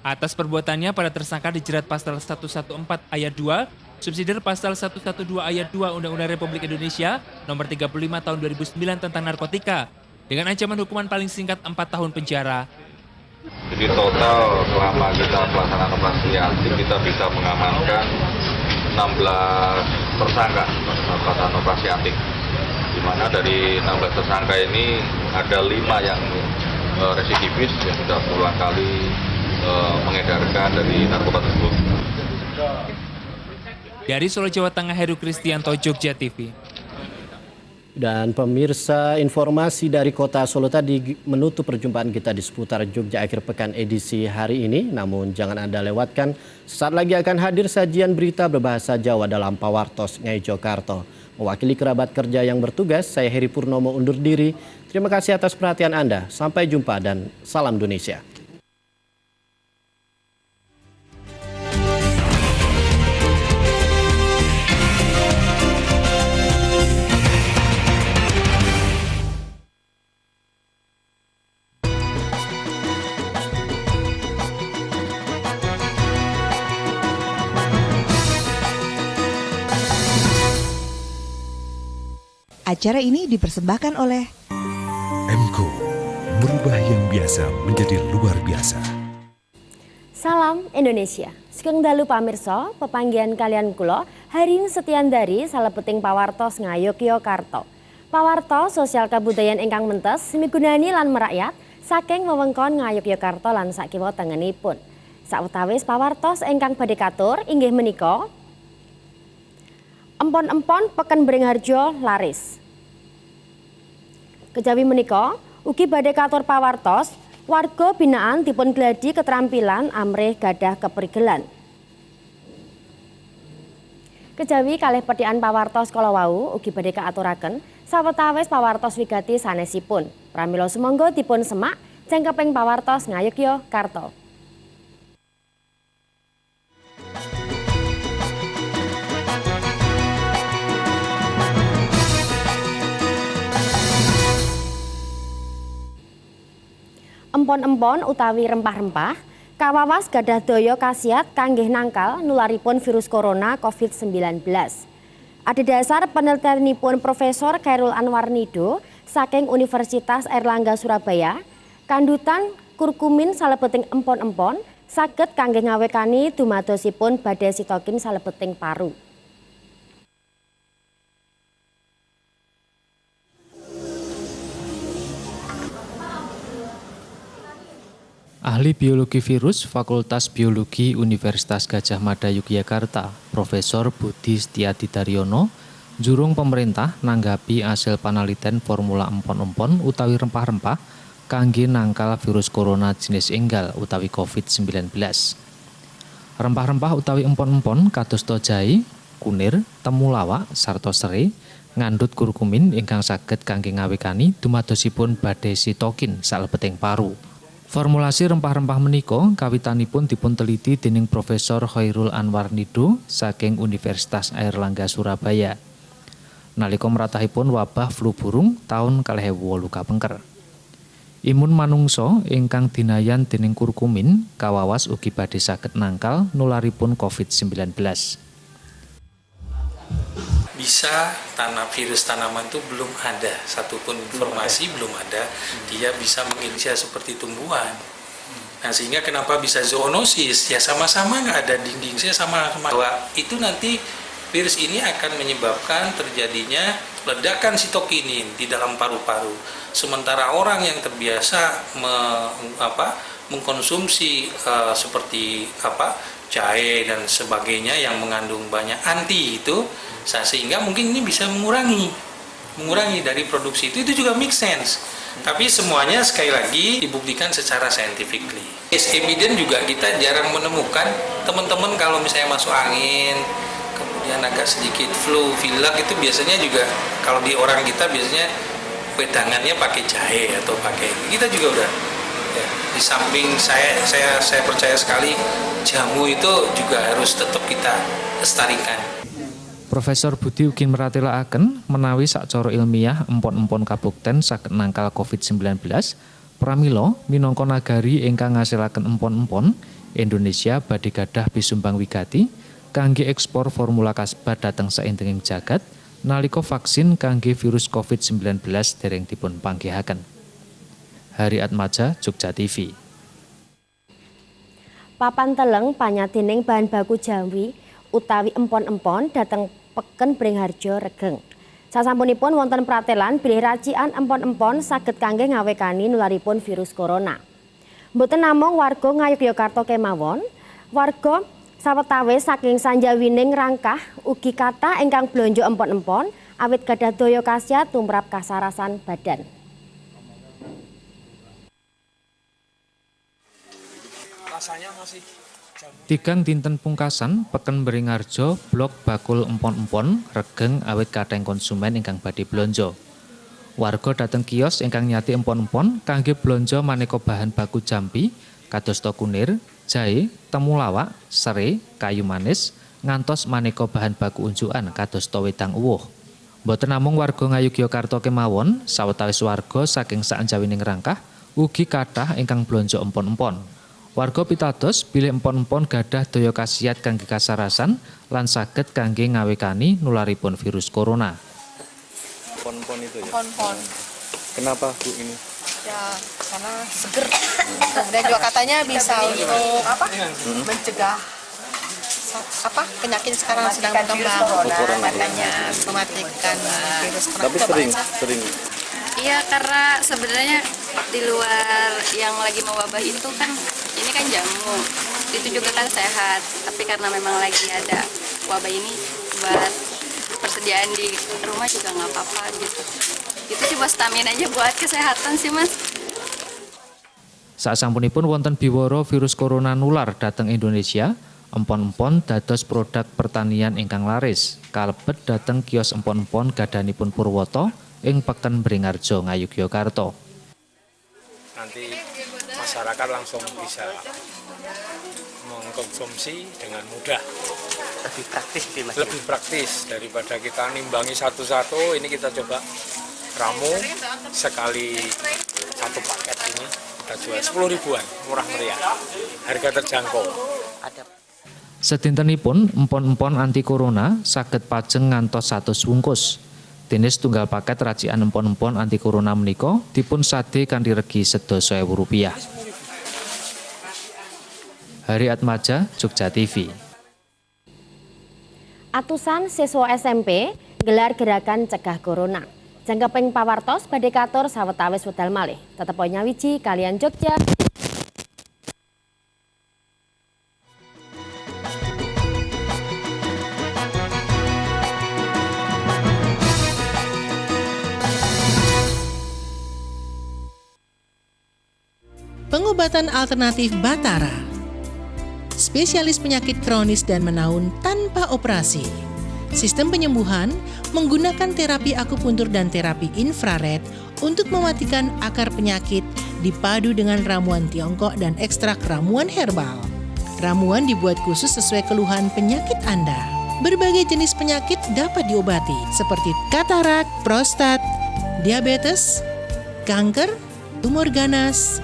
Atas perbuatannya, para tersangka dijerat pasal 114 ayat 2, subsidiar pasal 112 ayat 2 Undang-Undang Republik Indonesia nomor 35 tahun 2009 tentang narkotika, dengan ancaman hukuman paling singkat 4 tahun penjara. Jadi total selama kita pelaksanaan operasi antik kita bisa mengamankan 16 tersangka pelaksanaan operasi antik, di mana dari 16 tersangka ini ada 5 yang residivis yang sudah berulang kali mengedarkan dari narkoba tersebut. Dari Solo, Jawa Tengah, Heru Kristianto, Jogja TV. Dan pemirsa, informasi dari kota Solo tadi menutup perjumpaan kita di seputar Jogja akhir pekan edisi hari ini. Namun jangan Anda lewatkan, sesaat lagi akan hadir sajian berita berbahasa Jawa dalam Pawartos Ngayogyakarta. Mewakili kerabat kerja yang bertugas, saya Heri Purnomo undur diri. Terima kasih atas perhatian Anda. Sampai jumpa dan salam Indonesia. Acara ini dipersembahkan oleh MCO, merubah yang biasa menjadi luar biasa. Salam Indonesia. Sugeng dalu pamirsa, pepanggihan kalian kula Harin Setiandari salebeting pawartos Ngayogyakarta. Pawartos sosial kabudayan ingkang mentes migunani lan merakyat saking wewengkon Ngayogyakarta lan sakiwa tengenipun. Sawetawis pawartos ingkang badhe katur inggih menika empon-empon peken Beringharjo laris. Kejawi menika ugi badhe katur pawartos warga binaan dipun gladi keterampilan amrih gadah keprigelan. Kejawi kalih pethikan pawartos kala wau ugi badhe kaaturaken sawetawis pawartos wigati sanesipun. Pramila sumangga dipun semak jangkeping pawartos Ngayogyakarta. Empon-empon utawi rempah-rempah kawawas gadah daya khasiat kanggih nangkal nularipun virus corona COVID-19. Adhedhasar penelitianipun Profesor Khairul Anwar Nido saking Universitas Airlangga Surabaya, kandhutan kurkumin salebeting empon-empon saged kanggih ngawekani dumadosipun badai sitokin salebeting paru. Ahli Biologi Virus Fakultas Biologi Universitas Gadjah Mada Yogyakarta, Profesor Budi Setiadi Daryono, jurung pemerintah nanggapi hasil panaliten formula empon-empon utawi rempah-rempah kangge nangkal virus corona jenis enggal utawi COVID-19. Rempah-rempah utawi empon-empon kadosta jahe, kunir, temulawak, sarta serai ngandhut kurkumin ingkang saged kangge ngawekani dumadosipun badai sitokin salebeting paru. Formulasi rempah-rempah menika kawitanipun dipunteliti dening Profesor Khairul Anwar Nido saking Universitas Airlangga Surabaya. Nalika mratahipun wabah flu burung taun 2008 kapengker. Imun manungsa ingkang dinayan dening kurkumin kawawas ugi badhe saged nangkal nularipun COVID-19. Bisa virus tanaman itu belum ada satupun informasi, belum ada dia bisa menginisiasi seperti tumbuhan. Nah, sehingga kenapa bisa zoonosis, ya sama-sama nggak ada dinding, saya sama bahwa itu nanti virus ini akan menyebabkan terjadinya ledakan sitokinin di dalam paru-paru. Sementara orang yang terbiasa mengkonsumsi seperti jahe dan sebagainya yang mengandung banyak anti itu, sehingga mungkin ini bisa mengurangi dari produksi itu juga make sense. Tapi semuanya sekali lagi dibuktikan secara scientifically. Case evidence juga kita jarang menemukan teman-teman kalau misalnya masuk angin, kemudian agak sedikit flu, pilek itu biasanya juga kalau di orang kita biasanya wedangannya pakai jahe atau pakai kita juga udah ya, di samping saya percaya sekali jamu itu juga harus tetap kita lestarikan. Profesor Budi ugi meratelaken menawi sacara ilmiah empon-empon kabukten saged nangkal COVID-19, pramila minangka nagari ingkang ngasilaken empon-empon, Indonesia badhe gadhah bisumbang wigati kangge ekspor formula kasebat dhateng saindenging jagat nalika vaksin kangge virus COVID-19 dereng dipun panggihaken. Hari Atmaja, Jogja TV. Papan teleng panyatining bahan baku jamwi utawi empon-empon dhateng Peken Bringharjo Regeng. Sasampunipun wonten pratelan bilih racikan empon-empon saged kangge ngawekani nularipun virus corona. Mboten namung warga Ngayogyakarta kemawon, warga sawetawis saking sanjawining rangkah ugi kathah ingkang blonjo empon-empon awit gadhah daya khasiat tumrap kasarasan badan. Rasanya masih Tigang dinten pungkasan Peken Bringharjo blok bakul empon-empon Regeng awit kathah konsumen ingkang badhe blonjo. Warga dhateng kios ingkang nyati empon-empon kangge blonjo maneka bahan baku jampi kadosta kunir, jahe, temulawak, serai, kayu manis, ngantos maneka bahan baku unjukan kadosta wedang uwuh. Mboten namung warga Ngayogyakarta kemawon, sawetawis warga saking saanjawining rangkah ugi kathah ingkang blonjo empon-empon. Warga pitados bilih empon-empon gadah daya khasiat kangge kasarasan lan saged kangge ngawekani nularipun virus corona. Empon-empon itu ya? Empon-empon. Kenapa Bu ini? Ya karena seger. Kemudian juga katanya bisa untuk mencegah penyakit sekarang sedang berkembang. Katanya mematikan virus corona. Tapi sering. Iya, karena sebenarnya di luar yang lagi mewabah itu kan ini kan jamu, itu juga kan sehat. Tapi karena memang lagi ada wabah ini, buat persediaan di rumah juga nggak apa-apa gitu. Itu sih buat stamina aja, buat kesehatan sih Mas. Sasampunipun wonten biwara virus corona nular dhateng Indonesia, empon-empon dados produk pertanian ingkang laris. Kalebet dhateng kios empon-empon gadanipun Purwoto ing Peken Bringharjo Ngayogyakarta. Nanti masyarakat langsung bisa mengkonsumsi dengan mudah. Lebih praktis daripada kita nimbangi satu-satu. Ini kita coba ramu sekali satu paket ini kita jual 10 ribuan, murah meriah, harga terjangkau. Sedintenipun empon-empon anti corona saged pajeng ngantos 100 wungkus. Dene tunggal paket racikan empon-empon anti corona menika dipun sade kanthi regi Rp10.000. Hari Atmaja, Jogja TV. Atusan siswa SMP gelar gerakan cegah corona. Jangkeping pawartos badhe katur sawetawis wedal malih. Tetep nyawiji kalian Jogja. Pengobatan alternatif Batara. Spesialis penyakit kronis dan menaun tanpa operasi. Sistem penyembuhan menggunakan terapi akupuntur dan terapi infrared untuk mematikan akar penyakit dipadu dengan ramuan Tiongkok dan ekstrak ramuan herbal. Ramuan dibuat khusus sesuai keluhan penyakit Anda. Berbagai jenis penyakit dapat diobati seperti katarak, prostat, diabetes, kanker, tumor ganas,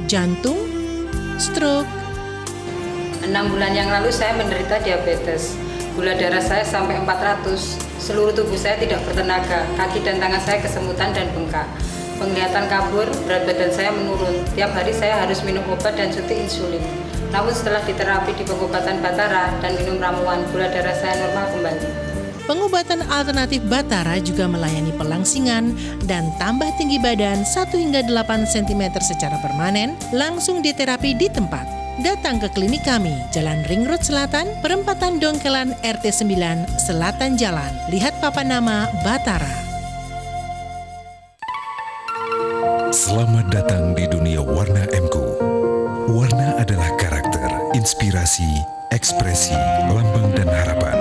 jantung, stroke. 6 bulan yang lalu saya menderita diabetes. Gula darah saya sampai 400. Seluruh tubuh saya tidak bertenaga. Kaki dan tangan saya kesemutan dan bengkak. Penglihatan kabur, berat badan saya menurun. Tiap hari saya harus minum obat dan suntik insulin. Namun setelah diterapi di pengobatan Batara dan minum ramuan, gula darah saya normal kembali. Pengobatan alternatif Batara juga melayani pelangsingan dan tambah tinggi badan 1 hingga 8 cm secara permanen, langsung diterapi di tempat. Datang ke klinik kami, Jalan Ring Road Selatan, Perempatan Dongkelan RT 9, Selatan Jalan. Lihat papan nama Batara. Selamat datang di dunia warna MQ. Warna adalah karakter, inspirasi, ekspresi, lambang dan harapan.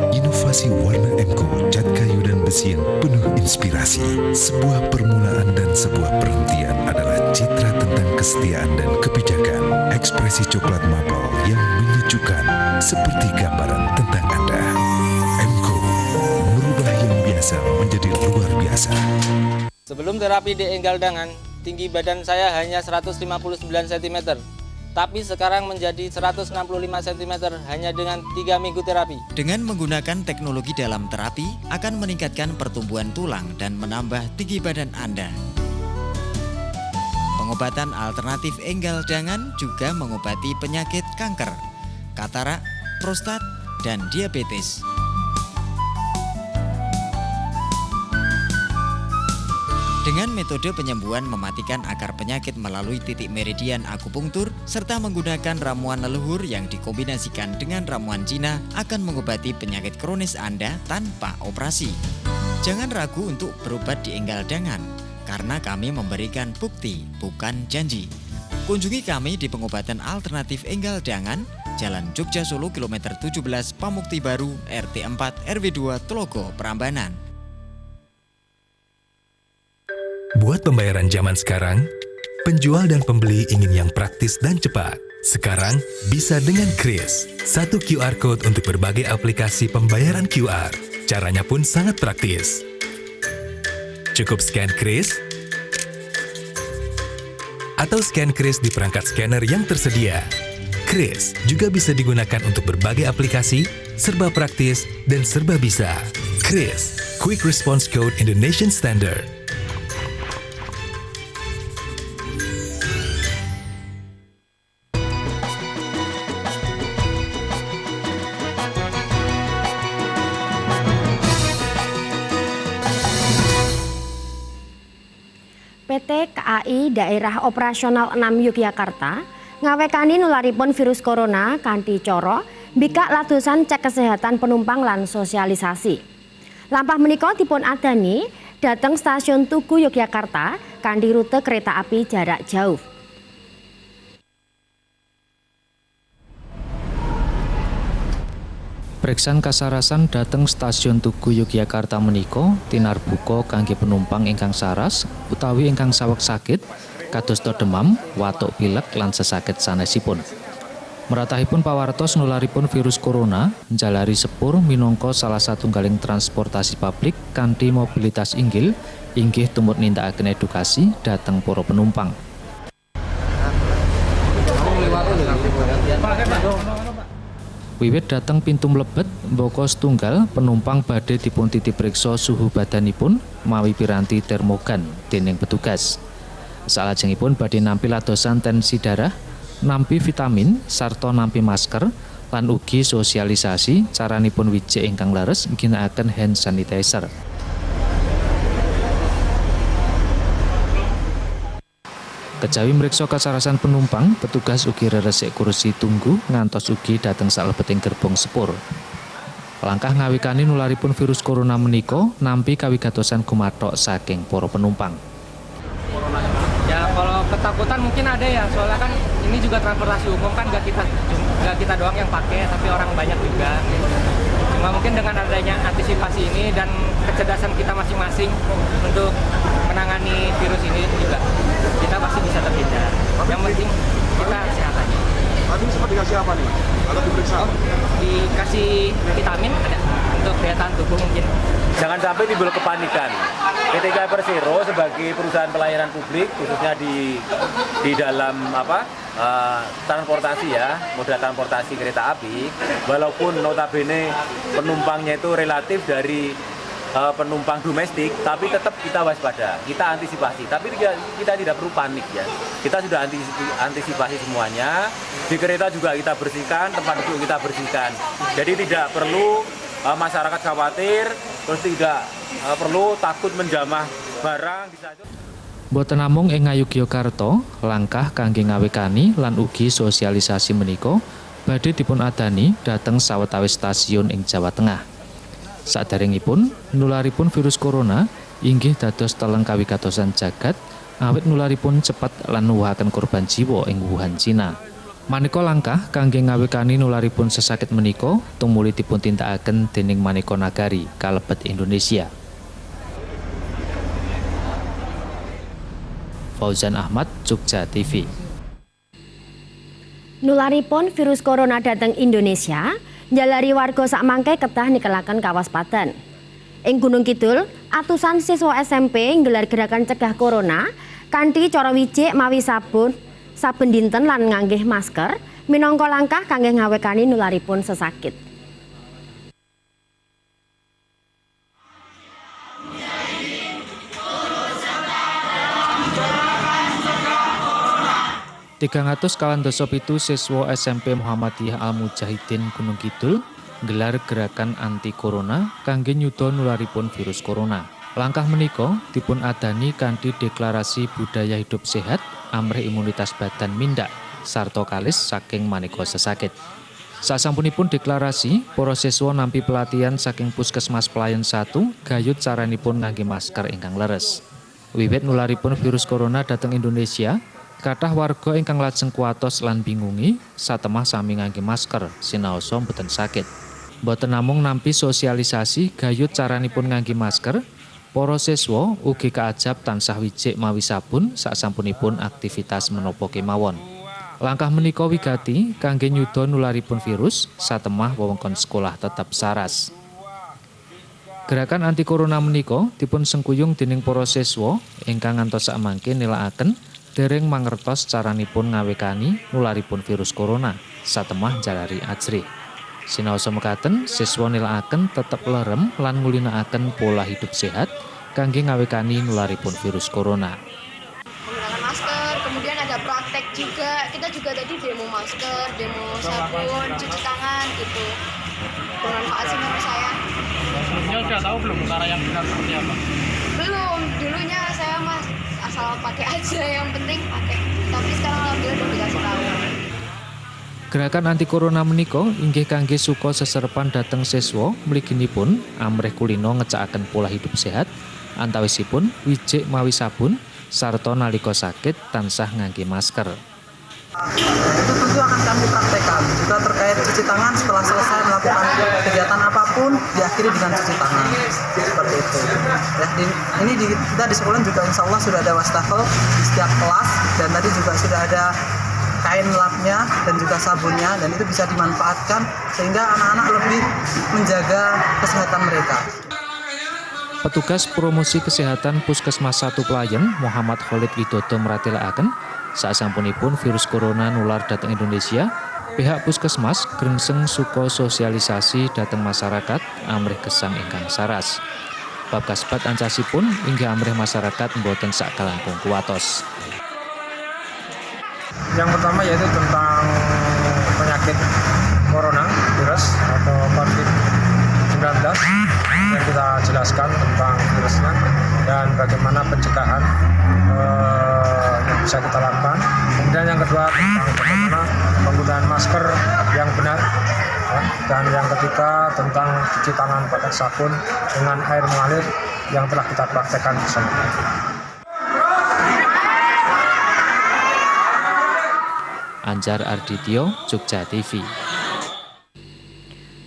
Inovasi warna MQ, cat kayu dan besi yang penuh inspirasi. Sebuah permulaan dan sebuah perhentian adalah citra tentang kesetiaan dan kebijakan. Ekspresi coklat maple yang menyejukkan seperti gambaran tentang Anda. MQ, merubah yang biasa menjadi luar biasa. Sebelum terapi di enggal dangan, tinggi badan saya hanya 159 cm. Tapi sekarang menjadi 165 cm hanya dengan 3 minggu terapi. Dengan menggunakan teknologi dalam terapi akan meningkatkan pertumbuhan tulang dan menambah tinggi badan Anda. Pengobatan alternatif enggal dangan juga mengobati penyakit kanker, katarak, prostat, dan diabetes. Dengan metode penyembuhan mematikan akar penyakit melalui titik meridian akupunktur serta menggunakan ramuan leluhur yang dikombinasikan dengan ramuan Cina akan mengobati penyakit kronis Anda tanpa operasi. Jangan ragu untuk berobat di enggal dangan karena kami memberikan bukti bukan janji. Kunjungi kami di pengobatan alternatif enggal dangan, Jalan Jogja Solo kilometer 17 Pamukti Baru RT 4 RW 2 Tlogo Prambanan. Buat pembayaran zaman sekarang, penjual dan pembeli ingin yang praktis dan cepat. Sekarang bisa dengan Kris. Satu QR Code untuk berbagai aplikasi pembayaran QR. Caranya pun sangat praktis. Cukup scan Kris, atau scan Kris di perangkat scanner yang tersedia. Kris juga bisa digunakan untuk berbagai aplikasi, serba praktis dan serba bisa. Kris, Quick Response Code Indonesian Standard. PT KAI Daerah Operasional 6 Yogyakarta ngawekani nularipun virus corona kanthi cara mbikak latusan cek kesehatan penumpang lan sosialisasi. Lampah menika dipun adani dhateng stasiun Tugu Yogyakarta kanthi rute kereta api jarak jauh. Preksan kasarasan dhateng stasiun Tugu Yogyakarta menika tinarbuka kangge penumpang ingkang saras utawi ingkang saweg sakit kadosta demam, watuk pilek lan sesakit sanesipun. Meratahipun pawartos nularipun virus corona njalari sepur minangka salah satunggaling transportasi publik kanthi mobilitas inggil inggih tumut nindakaken edukasi dhateng para penumpang. Wiwit dateng pintu mlebet, mbaka setunggal penumpang badhe dipun titipriksa suhu badanipun mawi piranti termogan dening petugas. Salajengipun badhe nampi ladosan tensi darah, nampi vitamin, sarta nampi masker, lan ugi sosialisasi caranipun wijik ingkang leres ginakaken hand sanitizer. Kejawi mriksa kasarasan penumpang, petugas ugi reresik kursi tunggu ngantos ugi dhateng salebeting gerbong sepur. Langkah ngawikani nularipun virus corona menika nampi kawigatosan gumathok saking para penumpang. Ya kalau ketakutan mungkin ada ya, soalnya kan ini juga transportasi umum kan nggak kita doang yang pakai, tapi orang banyak juga. Cuma mungkin dengan adanya antisipasi ini dan kecerdasan kita masing-masing untuk menangani virus ini juga, kita pasti bisa terhindar. Yang penting kita sehat aja. Tadi sempat dikasih apa nih? Atau diperiksa? Dikasih vitamin ada untuk daya tahan tubuh mungkin. Jangan sampai timbul kepanikan. PT Persero sebagai perusahaan pelayanan publik, khususnya di dalam transportasi ya, moda transportasi kereta api, walaupun notabene penumpangnya itu relatif dari penumpang domestik, tapi tetap kita waspada, kita antisipasi. Tapi kita tidak perlu panik ya. Kita sudah antisipasi semuanya. Di kereta juga kita bersihkan, tempat duduk kita bersihkan. Jadi tidak perlu masyarakat khawatir, terus tidak perlu takut menjamah barang. Boten namung ing Ngayogyakarta, langkah kangge ngawekani lan ugi sosialisasi menika badhe dipun adani dhateng sawetawis stasiun ing Jawa Tengah. Saderengipun nularipun virus corona inggih dados teleng kawigatosan jagat awit nularipun cepet lan nuwuhaken korban jiwa ing Wuhan, Cina. Maneka langkah kangge ngawekani nularipun sesakit menika tumuli dipun tindakaken dening maneka nagari kalebet Indonesia. Fauzan Ahmad, Jogja TV. Nularipun virus corona dhateng Indonesia, njalari warga sakmangke kedah nikelaken kawaspadan. Ing Gunung Kidul, atusan siswa SMP nggelar gerakan cegah corona kanthi cara wijik mawi saben dinten lan nganggih masker minangka langkah kangge ngawekani nularipun sesakit. Tigang atus kawan doso pitu siswa SMP Muhammadiyah Al-Mujahidin Gunung Kidul gelar gerakan anti corona kangge nyuda nularipun virus corona. Langkah menika dipun adani kanthi deklarasi budaya hidup sehat amrih imunitas badan mindak sarta kalis saking maneka sesakit. Sasampunipun deklarasi, para siswa nampi pelatihan saking Puskesmas Pelayan 1 gayut caranipun ngangge masker ingkang leres. Wiwit nularipun virus corona dhateng Indonesia, kathah warga ingkang lajeng kuatos lan bingungi satemah sami ngangge masker sinaosa mboten sakit. Mboten namung nampi sosialisasi gayut caranipun ngangge masker, para siswa ugi kaajab tansah wijik mawi sabun sasampunipun aktivitas menapa kemawon. Langkah menika wigati kangge nyuda nularipun virus satemah wewengkon sekolah tetap saras. Gerakan anti corona menika dipun sengkuyung dening para siswa ingkang ngantos samangke nilaaken dereng mangertos caranipun ngawekani nularipun virus corona satemah jalari ajrih. Sinaosa mekaten siswa nilaaken tetep lerem lan ngulinakaken pola hidup sehat kangge ngawekani nularipun virus corona. Menggunakan masker, kemudian ada praktek juga. Kita juga tadi demo masker, demo sabun, cuci tangan gitu. Bermanfaat sih menurut saya. Sebelumnya udah tahu belum cara yang benar seperti apa? Belum, dulunya saya asal pakai aja, yang penting pakai. Tapi sekarang alhamdulillah udah dikasih tahu. Gerakan anti corona menika inggih kangge suka seserepan dhateng siswa mliginipun amrih kulino ngecakaken pola hidup sehat antawisipun wijik mawi sabun sarta nalika sakit tansah ngangge masker. Itu tentu akan kami praktekkan juga terkait cuci tangan setelah selesai melakukan kegiatan apapun diakhiri dengan cuci tangan seperti itu. Ya, ini kita di sekolah juga insya Allah sudah ada wastafel di setiap kelas dan tadi juga sudah ada kain lapnya dan juga sabunnya dan itu bisa dimanfaatkan sehingga anak-anak lebih menjaga kesehatan mereka. Petugas promosi kesehatan Puskesmas 1 Pelayan Muhammad Khalid Widodo meratelaken sasampunipun virus corona nular dhateng Indonesia, pihak Puskesmas grengseng suka sosialisasi dhateng masyarakat amrih gesang ingkang saras. Bab kasbat ancasipun inggih amrih masyarakat mboten sak kalangkung kuwatos. Yang pertama yaitu tentang penyakit corona virus atau COVID-19 yang kita jelaskan tentang virusnya dan bagaimana pencegahan yang bisa kita lakukan. Kemudian yang kedua tentang bagaimana penggunaan masker yang benar ya. Dan yang ketiga tentang cuci tangan pakai sabun dengan air mengalir yang telah kita praktekkan bersama. Anjar Ardityo, Jogja TV.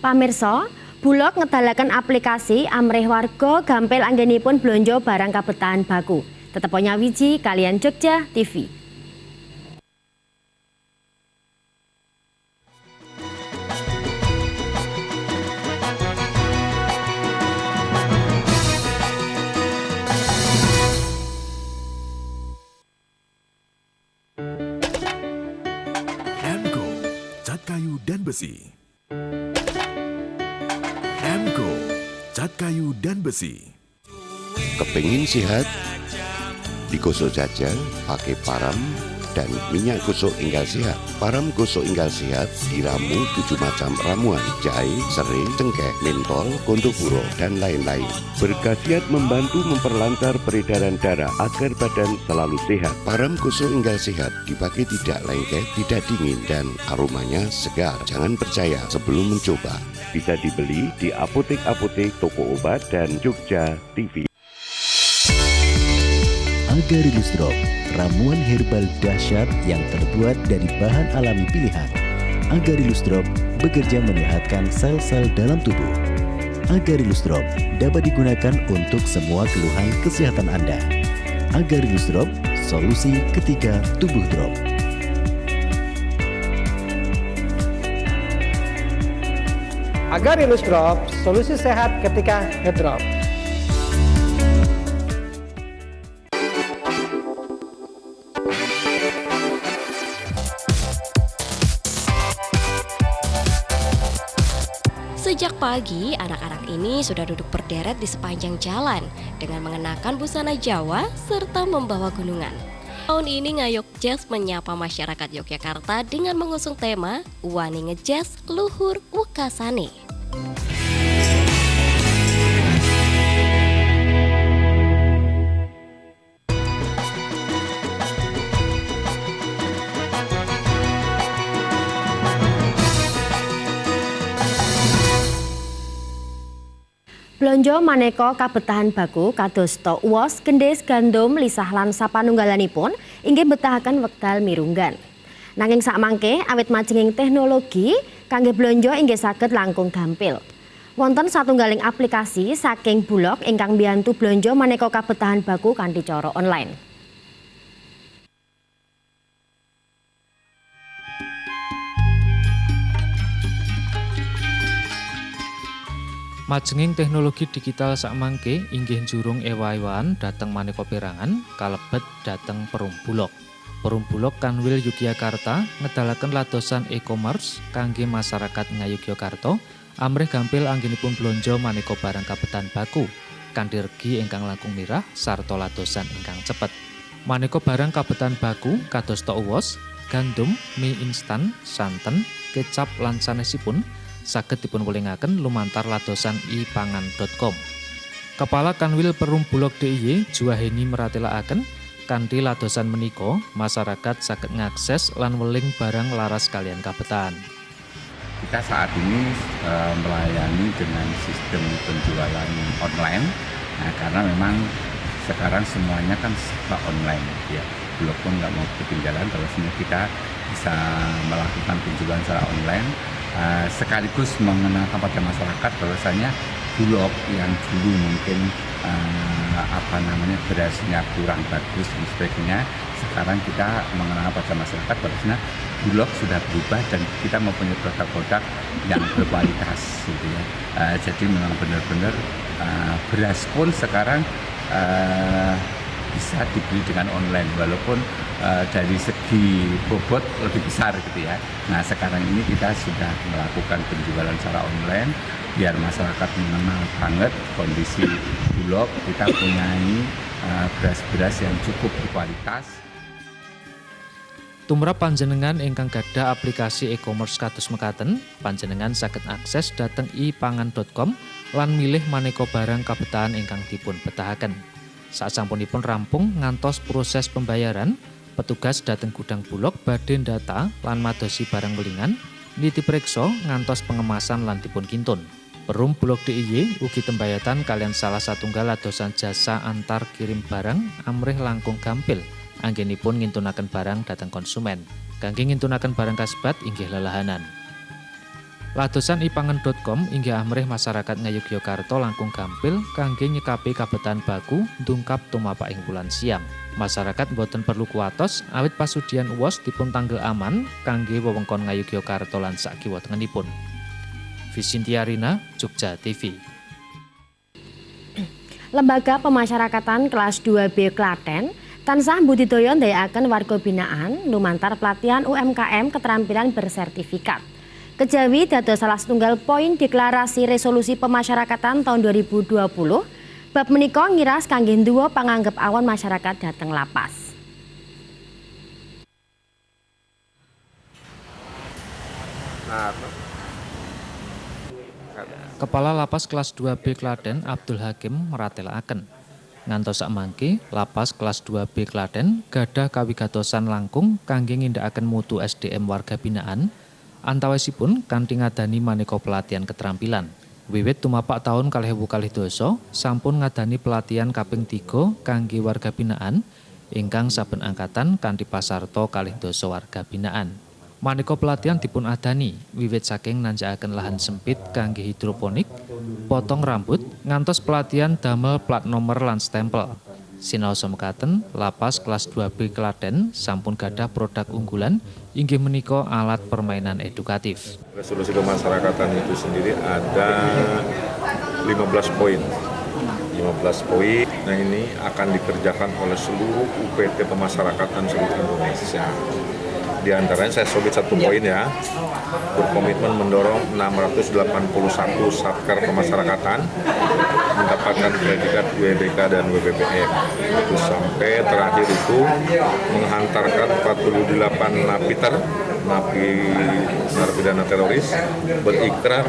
Pamirsa, Bulog ngedalaken aplikasi amrih warga gampil anggenipun blonjo barang kabetan baku. Tetep nyawiji kalian Jogja TV. Emco, cat kayu dan besi. Emco, cat kayu dan besi. Kepingin sehat? Digosok saja pakai param dan minyak gosok Enggal Sehat. Param gosok Enggal Sehat diramu 7 macam ramuan, jahe, serai, cengkeh, mentol, gondopuro, dan lain-lain. Berkhasiat membantu memperlancar peredaran darah agar badan selalu sehat. Param gosok Enggal Sehat dipakai tidak lengket, tidak dingin, dan aromanya segar. Jangan percaya sebelum mencoba. Bisa dibeli di apotek-apotek, toko obat, dan Jogja TV. Agarilus Drop, ramuan herbal dahsyat yang terbuat dari bahan alami pilihan. Agarilus Drop bekerja menyehatkan sel-sel dalam tubuh. Agarilus Drop dapat digunakan untuk semua keluhan kesehatan Anda. Agarilus Drop, solusi ketika tubuh drop. Agarilus Drop, solusi sehat ketika ngedrop. Sejak pagi, anak-anak ini sudah duduk berderet di sepanjang jalan dengan mengenakan busana Jawa serta membawa gunungan. Tahun ini Ngayog Jazz menyapa masyarakat Yogyakarta dengan mengusung tema Wani Ngejazz Luhur Wekasane. Blonjo maneka kabetahan baku kados tok uwos, gendhis, gandum, lisah lan sapanunggalanipun inggih betahaken wekdal mirunggan. Nanging sakmangke awit majenging teknologi kangge blonjo inggih saged langkung gampil. Wonten satunggaling aplikasi saking Bulog ingkang mbiyantu blonjo maneka kabetahan baku kanthi cara online. Majenging teknologi digital sakmangke inggih njurung ewa-ewan dhateng maneka perangan kalebet dhateng Perum Bulog. Perum Bulog Kanwil Yogyakarta ngedalaken ladosan e-commerce kangge masyarakat Ngayogyakarta amrih gampil anggenipun blonjo maneka barang kabetan baku kanthi regi ingkang langkung mirah sarta ladosan ingkang cepet. Maneka barang kabetan baku kados tok uwos, gandum, mie instan, santen, kecap lan sanesipun saged dipunwelingaken lumantar ladosan ipangan.com. Kepala Kanwil Perum Bulog DIY Juwaheni meratelaken kanthi ladosan menika masyarakat saged ngakses lan weling barang laras kalian kabetan. Kita saat ini melayani dengan sistem penjualan online, karena memang sekarang semuanya kan serba online, ya. Bulog pun nggak mau ketinggalan kalau semua kita bisa melakukan penjualan secara online. Sekaligus mengenalkan pada masyarakat bahwasanya Bulog yang dulu mungkin berasnya kurang bagus dan sebagainya, sekarang kita mengenalkan pada masyarakat bahwasanya Bulog sudah berubah dan kita mempunyai produk-produk yang berkualitas, gitu ya. Jadi memang benar-benar beras pun sekarang bisa dibeli dengan online walaupun dari segi bobot lebih besar, gitu ya. Nah, sekarang ini kita sudah melakukan penjualan secara online biar masyarakat mengenal banget kondisi Bulog. Kita punyai beras-beras yang cukup berkualitas. Tumrap panjenengan ingkang gadhah aplikasi e-commerce kados mekaten, panjenengan saged akses dhateng ipangan.com lan milih maneka barang kabetahan ingkang dipun betahaken. Sasampunipun rampung ngantos proses pembayaran, petugas dhateng gudang Bulog badhe ndata lan madosi barang welingan, nitipriksa ngantos pengemasan lan dipun kintun. Perum Bulog DIY ugi tembayatan kalian salah satunggal ladosan jasa antar kirim barang amrih langkung gampil anggenipun ngintunaken barang dhateng konsumen. kangge ngintunaken barang kasebat inggih lelahanan. Ladosan ipangen.com inggih amrih masyarakat Ngayogyakarta langkung gampil kangge nyekapi kabetan baku ndungkap tumapak ing wulan siam. Masyarakat boten perlu kuwatos awit pasudian uwos dipun tanggel aman kangge wewengkon Ngayogyakarta lan sak kiwa tengenipun. Visintia Rina, Jogja TV. Lembaga Pemasyarakatan kelas 2B Klaten tansah budidaya ndayakaken warga binaan lumantar pelatihan UMKM keterampilan bersertifikat. Kejawi dados salah setunggal poin deklarasi resolusi pemasyarakatan tahun 2020, bab menika ngiras kangge nduwa panganggep awon masyarakat dhateng lapas. Kepala Lapas kelas 2B Klaten Abdul Hakim meratelaken. Ngantos sakmangke, Lapas kelas 2B Klaten gadah kawigatosan langkung kangge ngindakaken mutu SDM warga binaan. Antawisipun kanthi ngadani maneka pelatihan keterampilan. Wiwit tumapak taun 2012 sampun ngadani pelatihan kaping 3 kangge warga binaan ingkang saben angkatan kanthi pasarta 2 warga binaan. Maneka pelatihan dipun adani wiwit saking nanjakaken lahan sempit kangge hidroponik, potong rambut, ngantos pelatihan damel plat nomor lan stempel. Sinaosa mekaten, Lapas kelas 2B Klaten sampun gadah produk unggulan inggih menika alat permainan edukatif. Resolusi kemasyarakatan itu sendiri ada 15 poin. 15 poin. Nah, ini akan dikerjakan oleh seluruh UPT pemasyarakatan seluruh Indonesia. Di antaranya saya sobit satu poin ya, berkomitmen mendorong 681 satker pemasyarakatan mendapatkan predikat WBK dan WBPM. Itu sampai terakhir itu menghantarkan 48 napiter, napi narapidana teroris, berikrar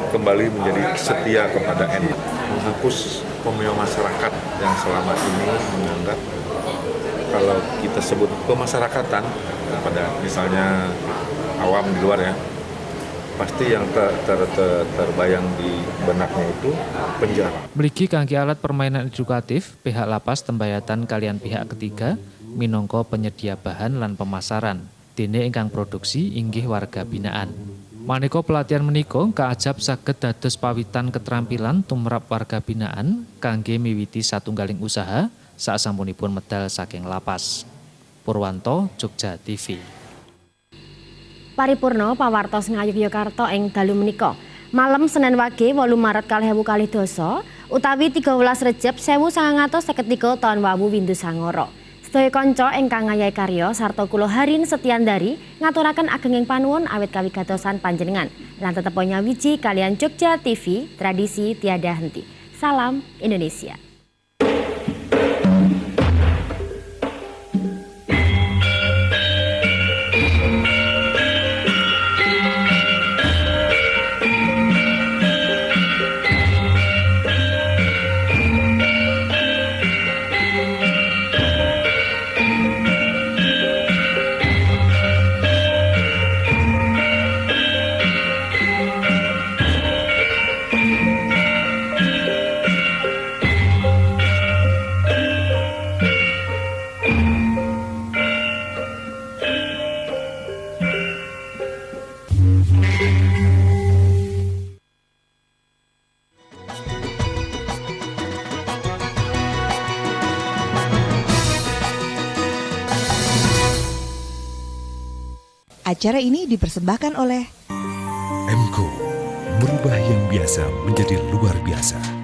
kembali menjadi setia kepada NU. Menghapus pemeo masyarakat yang selama ini menganggap kalau kita sebut pemasyarakatan pada misalnya awam di luar ya, pasti yang terbayang di benaknya itu penjara. Mligi kangge alat permainan edukatif, pihak lapas tembayatan kalian pihak ketiga minangka penyedia bahan lan pemasaran. Dene ingkang produksi inggih warga binaan. Maneka pelatihan menika kaajab saged dados pawitan keterampilan tumrap warga binaan kangge miwiti satunggaling usaha sasampunipun medal saking lapas. Purwanto, Jogja TV. Paripurna pawartos Ngayogyakarta ing dalu menika. Malem Senin Wage 8 Maret 2022 utawi 13 Recep 1953 taun wawu Windu Sangara. Sedaya kanca ingkang ngayahi karya sarta kula Harin Setyandari ngaturaken agenging panuwun awit kawigatosan panjenengan lan tetep nyawiji kalian Jogja TV, tradisi tiada henti. Salam Indonesia. Acara ini dipersembahkan oleh Emco, merubah yang biasa menjadi luar biasa.